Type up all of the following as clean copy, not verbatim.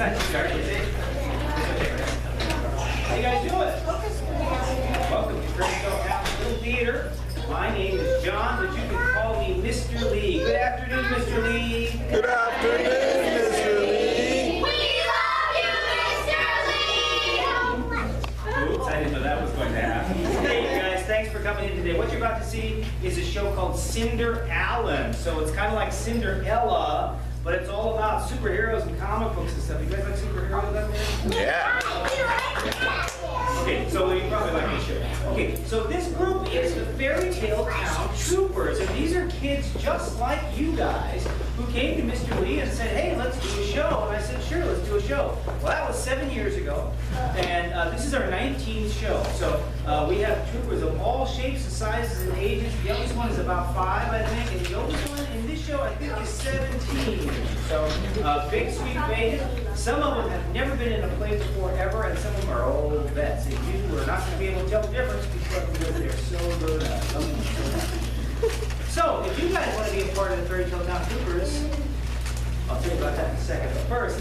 guys start, is it? How you guys doing? Welcome to Fairytale Little Theater. My name is John, but you can call me Mr. Lee. Good afternoon, Mr. Lee. Good afternoon, Mr. Lee. We love you, Mr. Lee! Oops, I didn't know that was going to happen. Hey, you guys, thanks for coming in today. What you're about to see is a show called Cinder Allan. So it's kind of like Cinderella, but it's all about superheroes and comic books and stuff. You guys like superheroes out there? Yeah. Okay, so you probably like this show. Okay, so this group is the Fairytale Town Troupers, and these are kids just like you guys who came to Mr. Lee and said, hey, let's do a show. And I said, sure, let's do a show. Well, that was 7 years ago, and this is our 19th show. So we have troopers of all shapes and sizes and ages. The youngest one is about 5, I think, and the oldest one in this show, I think, is 17. So big, sweet faces. Some of them have never been in a play before ever, and some of them are old vets. And you are not going to be able to tell the difference because they're so good at it. So, if you guys want to be a part of the Fairytale Town Troupers, I'll tell you about that in a second. But first,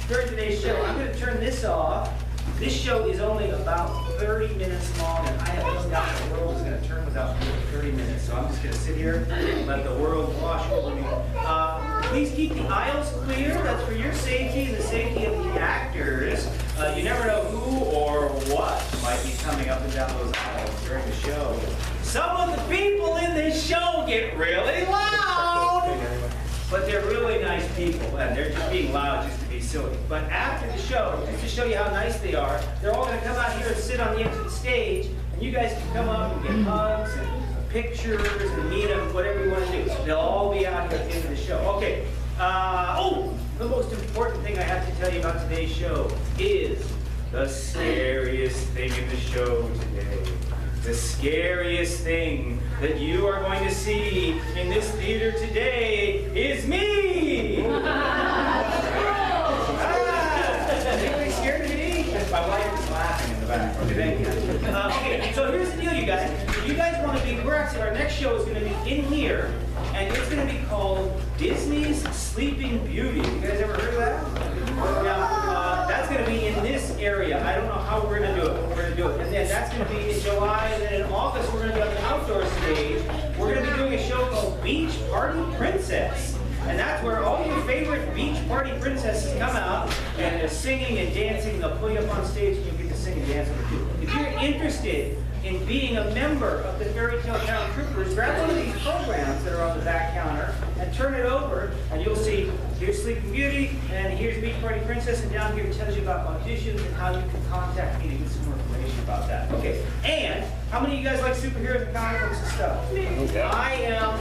during today's show, I'm going to turn this off. This show is only about 30 minutes long, and I have no doubt the world is going to turn without 30 minutes. So I'm just going to sit here and let the world wash over me. Please keep the aisles clear. That's for your safety and the safety of the actors. You never know who or what might be coming up and down those aisles during the show. Some of the people in this show get really loud, but they're really nice people, and they're just being loud just to be silly. But after the show, just to show you how nice they are, they're all going to come out here and sit on the edge of the stage, and you guys can come up and get hugs and pictures and meet them, whatever you want to do. So they'll all be out here at the end of the show. Okay. The most important thing I have to tell you about today's show is the scariest thing in the show today. The scariest thing that you are going to see in this theater today is me! Anybody scared of me? My wife is laughing in the back. Okay, thank you. Okay, so here's the deal, you guys. If you guys want to be, our next show is going to be in here, and it's going to be called Disney's Sleeping Beauty. You guys ever heard of that? Now, that's going to be in this area. I don't know how we're going to do it, but we're going to do it. And then that's going to be in July, and then in August we're going to be on the outdoor stage. We're going to be doing a show called Beach Party Princess. And that's where all your favorite beach party princesses come out, and they're singing and dancing. They'll pull you up on stage, and you get to sing and dance with you. If you're interested in being a member of the Fairytale Town Troupers, grab one of these programs that are on the back counter and turn it over, and you'll see here's Sleeping Beauty, and here's Beach Party Princess, and down here it tells you about auditions and how you can contact me to get some more information about that. Okay, and how many of you guys like superheroes and comic books and stuff? I am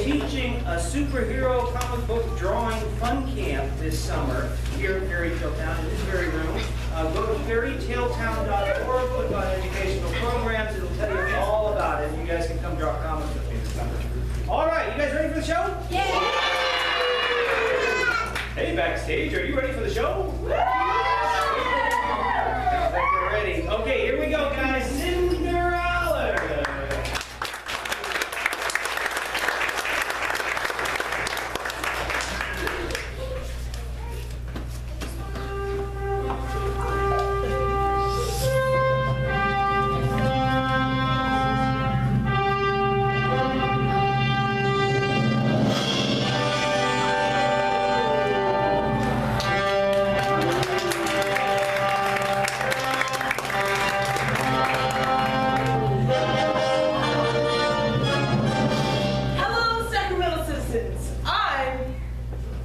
teaching a superhero comic book drawing fun camp this summer here in Fairytale Town, in this very room. Go to fairytaletown.org, click on educational programs, it'll tell you all about it. You guys can come draw comics with me this summer. All right, you guys ready for the show? Yeah! Hey, backstage, are you ready for the show? Sounds like we're ready. Okay, here we go, guys. Cinder Allan. Hello, Sacramento citizens.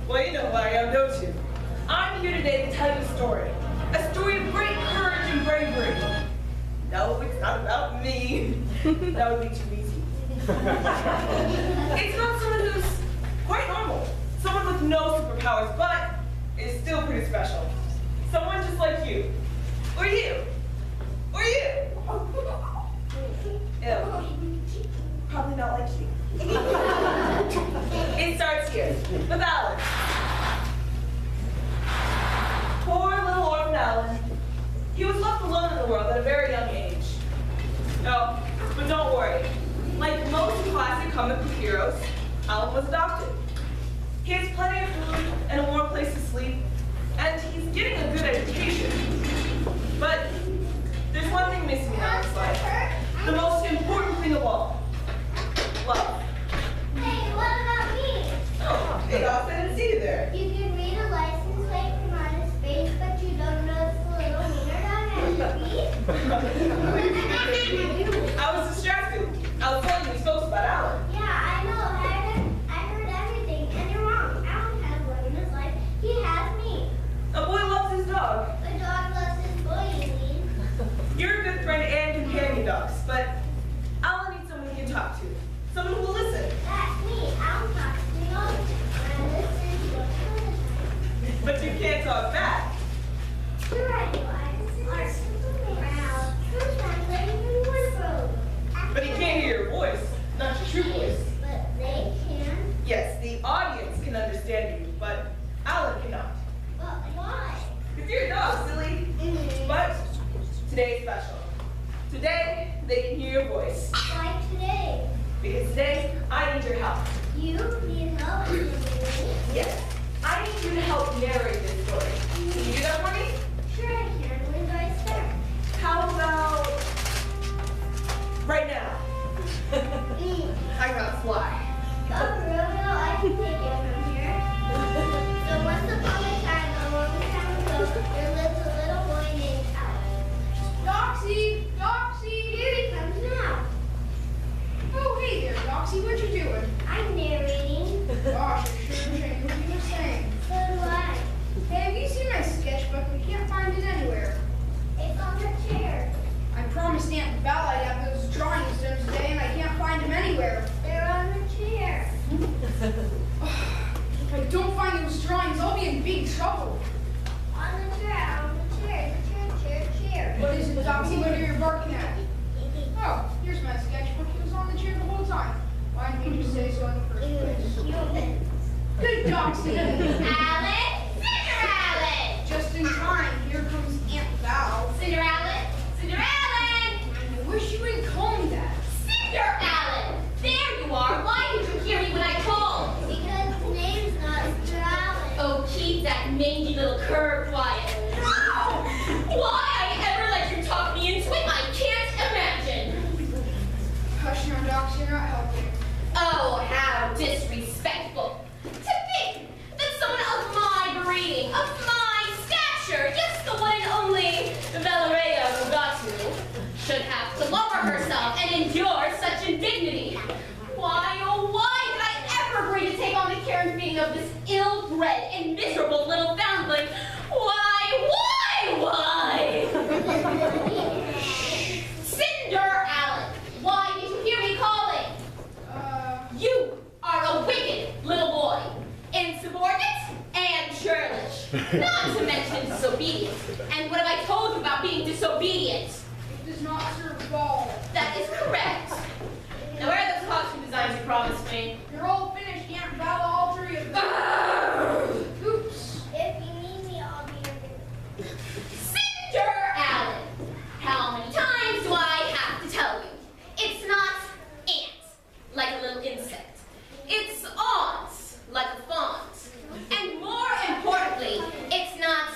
Well, you know who I am, don't you? I'm here today to tell you a story of great courage and bravery. No, it's not about me. That would be too easy. It's about someone who's quite normal. Someone with no superpowers, but is still pretty special. Someone just like you. Or you. Or you. Ew. Probably not like you. It starts here, with Allan. Poor little orphan Allan. He was left alone in the world at a very young age. Oh, but don't worry. Like most classic comic book heroes, Allan was adopted. He has plenty of food and a warm place to sleep, I was distracted. I was telling these folks about Alan. Yeah, I know. I heard everything. And you're wrong. Alan has love in his life. He has me. A boy loves his dog. The dog loves his boy, you mean? You're a good friend and companion dogs, but Alan needs someone he can talk to. Someone who will listen. That's me. Alan talks to me all the time. And I listen to him. But you can't talk back. You're right, Eli. Wow. Who's translating in wardrobe? But he can't hear your voice, not your true voice. But they can. Yes, the audience can understand you, but Alan cannot. But why? Because you're a dog, silly. But today's special. Today, they can hear your voice. Why today? Because today, I need your help. You need help in me. Yes, I need you to help narrate this story. Can you do that for me? Sure I can. When do I start? How about right now? I gotta fly. Oh, for real? I can take it from here. So once upon a time, a long time ago, there lived a little boy named Alan. Doxy! Doxy! Here he comes now. Oh, hey there, Doxy. What you doing? I'm narrating. Gosh, I sure changed what you were saying. So do I. Hey, have you seen my sketchbook? We can't find it anywhere. It's on the chair. I promised Aunt Belle I'd have those drawings done today, and I can't find them anywhere. They're on the chair. If I don't find those drawings, I'll be in big trouble. On the chair. On the chair. Chair. What is it, Doxy? What are you barking at? Oh, here's my sketchbook. It was on the chair the whole time. Why didn't you just say so in the first place? Humans. Good, Doxy. Alan? Cinder Allan! Just in time. Here comes Aunt Val. Cinder Allan? Cinder Allan! I wish you wouldn't call me that. Cinder Allan! There you are! Why did you hear me when I called? Because his name's not Cinder Allan. Oh, keep that mangy little cur quiet. Why I ever let you talk me into it, I can't imagine. Hush now, Doxy. You're not helping. Oh, how disrespectful. To think that someone of my breeding, of my stature, yes, the one and only Valeria Rugatu, should have to lower herself and endure such indignity. Why, oh why did I ever agree to take on the care and feeding of this ill-bred and miserable little foundling? Why? Cinder Allan, why did you hear me calling? You are a wicked little boy, insubordinate and churlish, not to mention disobedient. And what have I told you about being disobedient? It does not serve ball. That is correct. Now where are those costume designs you promised me? You're all finished, Aunt Val, all three of them. Oops. If you need me, I'll be your Cinder Allan, how many times do I have to tell you? It's not ant, like a little insect. It's aunt, like a font. And more importantly, it's not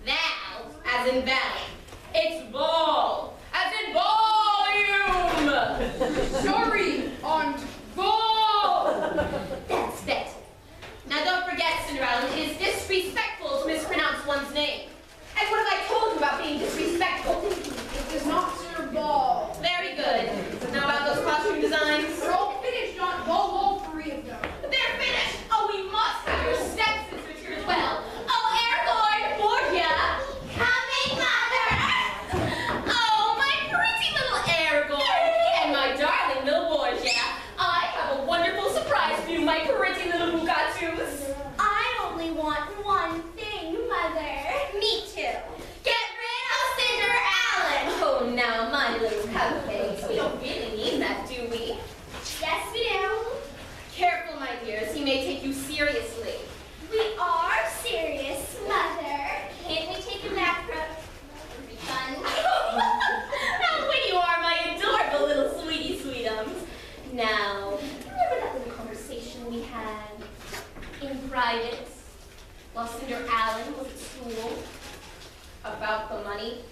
thou, as in thou. It's ball, as in volume. Sorry, Aunt Ball. That's better. Now don't forget, Cinder Allan, it is disrespectful to mispronounce one's name. And what have I told you about being disrespectful? It does not serve ball. Very good. Now about those costume designs? They're all finished, Aunt Ball, all three of them. They're finished! Oh, we must have your stepsisters here as well. Oh, Aragorn, Borgia! Coming, Mother! Oh, my pretty little Aragorn! And my darling little Borgia! I have a wonderful surprise for you, my pretty little Mugatus! I only want one thing, Mother. Me too. Get rid of Cinder Allan! Oh, now, my little cupcakes. We don't really mean that, do we? Yes, we do. Careful, my dears. He may take you seriously. We are serious, Mother. Can't we take him back from... It'll be fun. How witty you are, my adorable little sweetie sweetums. Now, remember that little conversation we had in private while Cinder Allan was at school about the money?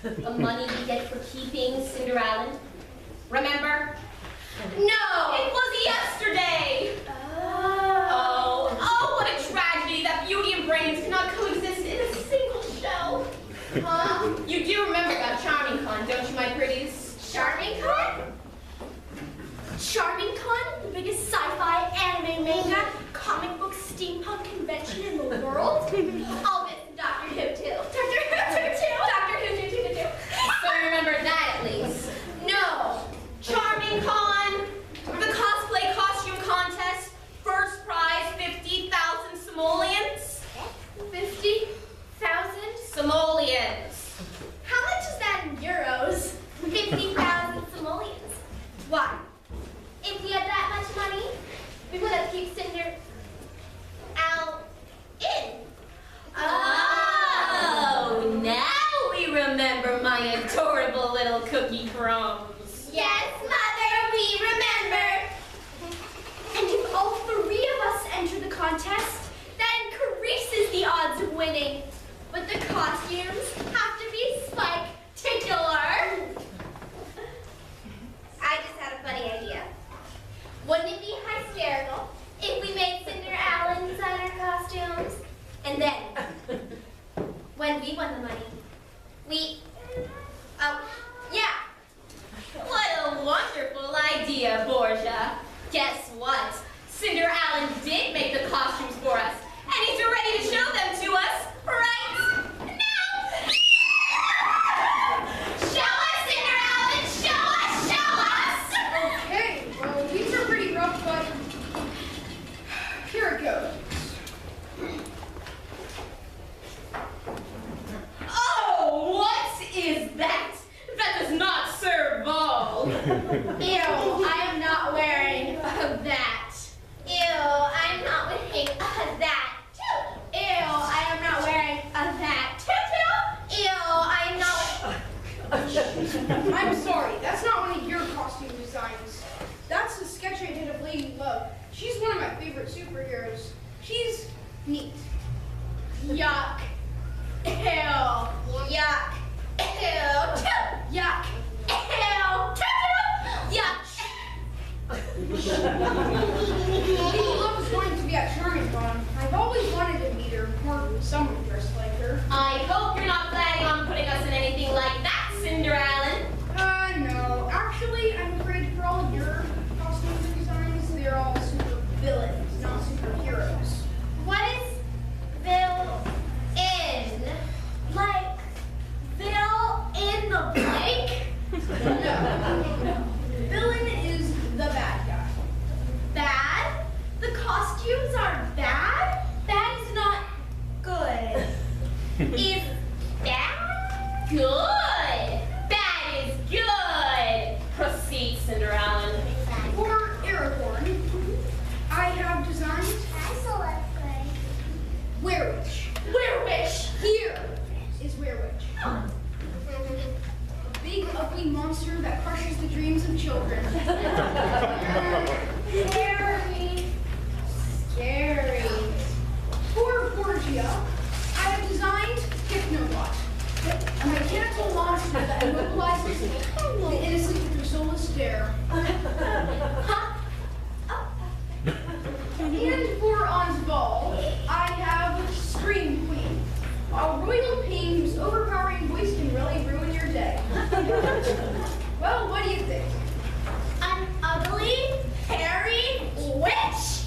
The money we get for keeping Cinder Allan? Remember? No! It was yesterday! Oh, what a tragedy that beauty and brains cannot coexist in a single shell. Huh? You do remember about Charming Con, don't you, my Charming Con? Charming Con, the biggest sci-fi, anime, manga, comic book, steampunk convention in the world? All this and Doctor Who too. Doctor Who too. So you remember that at least. No. Charming Con, the cosplay costume contest, first prize 50,000 simoleons. 50,000? Simoleons. How much is that in euros? 50,000 simoleons. Why? If we had that much money, we would have kept Cinder Allan in. Oh, now we remember my adorable little cookie crumbs. Yes, Mother, we remember. And if all three of us enter the contest, that increases the odds of winning. But the costumes have to be spectacular. I just had a funny idea. Wouldn't it be hysterical if we made Cinder Allan design our costumes? And then, when we won the money, yeah. What a wonderful idea, Borgia. Guess what? Cinder Allan did make the costumes for us, and he's ready to show them to us right now. Show us, Cinder Allan! Show us! Okay, well, these are pretty rough, but here it goes. Oh, what is that? That does not serve all. Ew, I am not wearing that. Ew, I'm not wearing that. Ew, I am not wearing that. Ew, I'm not. I'm sorry, that's not one of your costume designs. That's the sketch I did of Lady Love. She's one of my favorite superheroes. She's neat. Yuck. Ew. Yuck. Ew. Yuck. Ew. Yuck. Lady Love is wanting to be at Charming Con. I've always wanted to meet her, or someone dressed like her. I hope you're not planning on putting us in anything like that, Cinder Allan. No. Actually, I'm afraid for all of your costume designs, they're all super villains, not superheroes. What is villain? Like, fill in the blank? No. Villain is the bad guy. Bad? The costumes are bad? Bad is not good. Is bad good? Bad is good. Proceed, Cinder Allan. For Aragorn, I have designed Werewitch. Werewitch. Here is Werewitch. A big, ugly monster that crushes the dreams of children. Scary. Scary. For Borgia, I have designed Hypnobot, a mechanical monster that immobilizes the innocent with their soulless stare. And for Ansval, I have Scream Queen, a royal pain whose overpowering voice can really ruin your day. Well, what do you think? An ugly, hairy witch.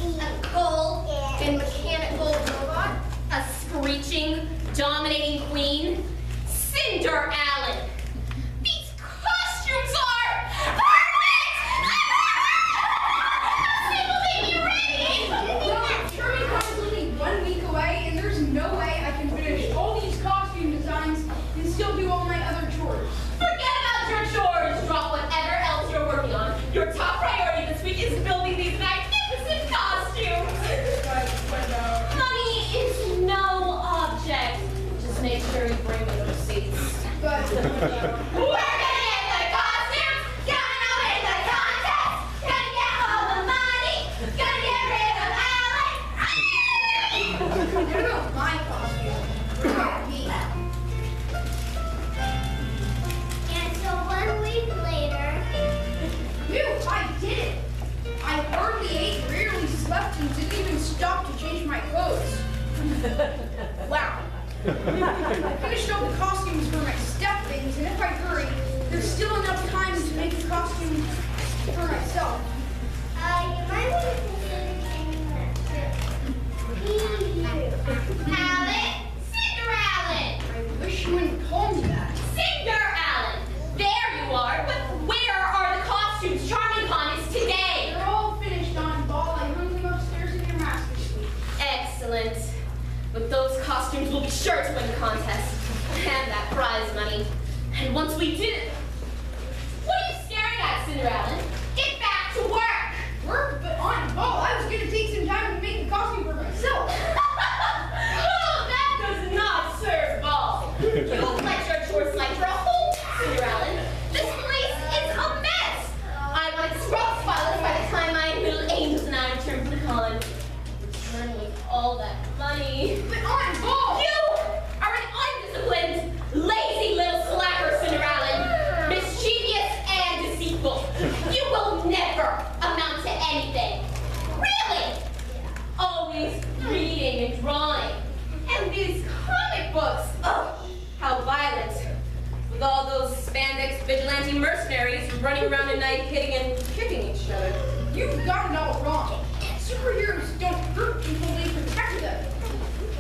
A gold and mechanical robot. A screeching, dominating queen. Cinder Allan. These costumes are perfect! People think you're ready! Well, Charming Con is only 1 week away, and there's no way I can finish all these costume designs and still do all my other chores. Forget about your chores. Drop whatever else you're working on. Your top priority this week is building these magnificent costumes. Money is no object. Just make sure you bring the receipts. But, We're gonna get the costumes, gonna win the contest, gonna get all the money, gonna get rid of Allan. what about my costume? What about me? And so 1 week later, Phew, I did it! I hardly ate, rarely slept, and didn't even stop to change my clothes. Wow. I finished all the costumes for my step things, and if I hurry, there's still enough time for myself. You might want to consider changing that too. Allan? Cinder Allan! I wish you wouldn't call me that. Cinder Allan! There you are, but where are the costumes Charming Con is today? They're all finished on ball. I hung them upstairs in your master suite. Excellent. But those costumes will be sure to win the contest. And that prize money. And once we did it... What are you staring at, Cinder Allan? Get back to work! Work, but on ball. I was going to take some time to make the costume for myself. Oh, that does not serve ball. You've let your chores slide for a whole week, Cinder Allan. This place is a mess. I want it scrubbed spotless by the time my little angels and I return from the con. Return with all that money. But on ball. You are an undisciplined, lazy little slacker, Cinder Allan. Mischievous and deceitful. You will never amount to anything. Really? Always reading and drawing. And these comic books. Ugh, how violent. With all those spandex vigilante mercenaries running around at night hitting and kicking each other. You've got it all wrong. Superheroes don't hurt people, they protect them.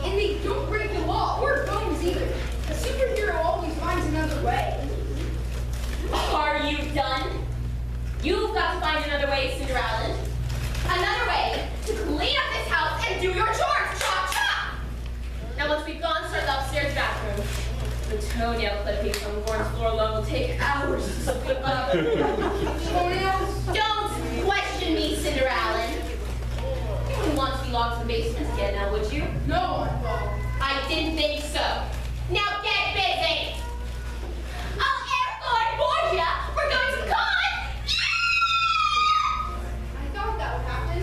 And they don't break the law or bones either. A superhero always finds another way. Are you done? You've got to find another way, Cinder Allan. Another way to clean up this house and do your chores. Chop, chop! Now, once we've gone through the upstairs bathroom, the toenail clippings on the Warren's floor alone will take hours to put up. Toenails? Don't question me, Cinder Allan. You wouldn't want to be locked in the basement again, now would you? No, on ball. I didn't think so. Now get busy! Oh, Airborne Borgia! We're going to the con! I thought that would happen.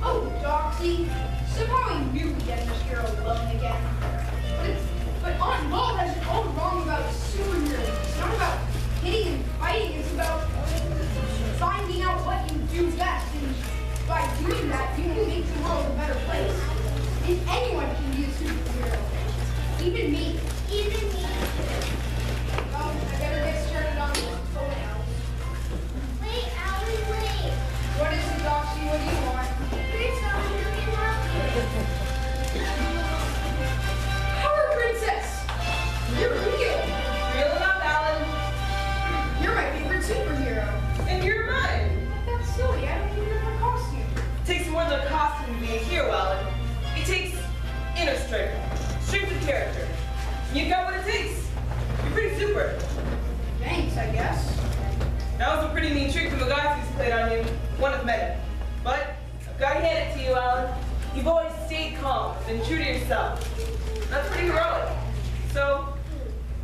Oh, Doxy. Somehow I knew we'd get this girl alone again. But on ball has it all wrong about superheroes. It's not about hitting and fighting. It's about finding out what you do best. And by doing that, you can make the world a better place. And anyone can be a superhero. Even me. Even me. Well, I better get started on this toenails. Wait, Allan, wait. What is it, Doxy? What do you want? Here's something that can help you. Power Princess! You're real! Real enough, Allan. You're my favorite superhero. And you're mine. That's silly. I don't even have a costume. It takes more than a costume to be a hero, Allan. It takes inner strength of character. You've got what it takes. You're pretty super. Thanks, I guess. That was a pretty neat trick the Magassi's played on you. One of many. But I've got to hand it to you, Allan. You've always stayed calm and true to yourself. That's pretty heroic. So,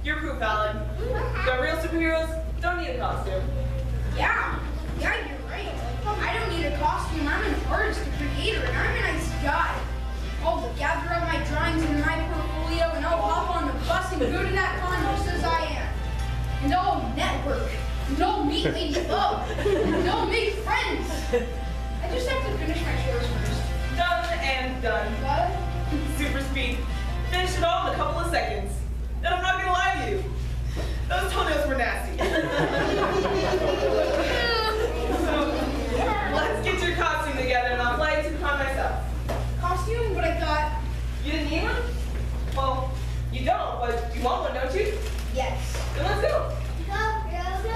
you're proof, Allan. The real superheroes don't need a costume. Yeah, you're right. I don't need a costume. I'm an artist, a creator, and I'm a nice guy. I'll gather up my drawings in my portfolio, and I'll hop on the bus and go to that con just as I am. And I'll network. And I'll meet Lady Love. And I'll make friends. I just have to finish my chores first. Done and done. What? Super speed. Finish it all in a couple of seconds. And I'm not gonna lie to you. Those toenails were nasty. So, let's get your costume together and I'll fly you to the con myself. Costume? But I thought, You didn't need one? Well, you don't, but you want one, don't you? yes. Then let's go. Go, girl, go.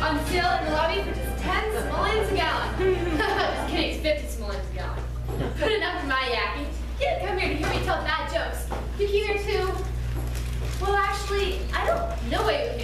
On sale in the lobby for just 10 simoleons a gallon. Just kidding, it's 50 simoleons a gallon. Put enough in my yakking. You didn't come here to hear me tell bad jokes. You came here to... Well, actually, I don't know what you're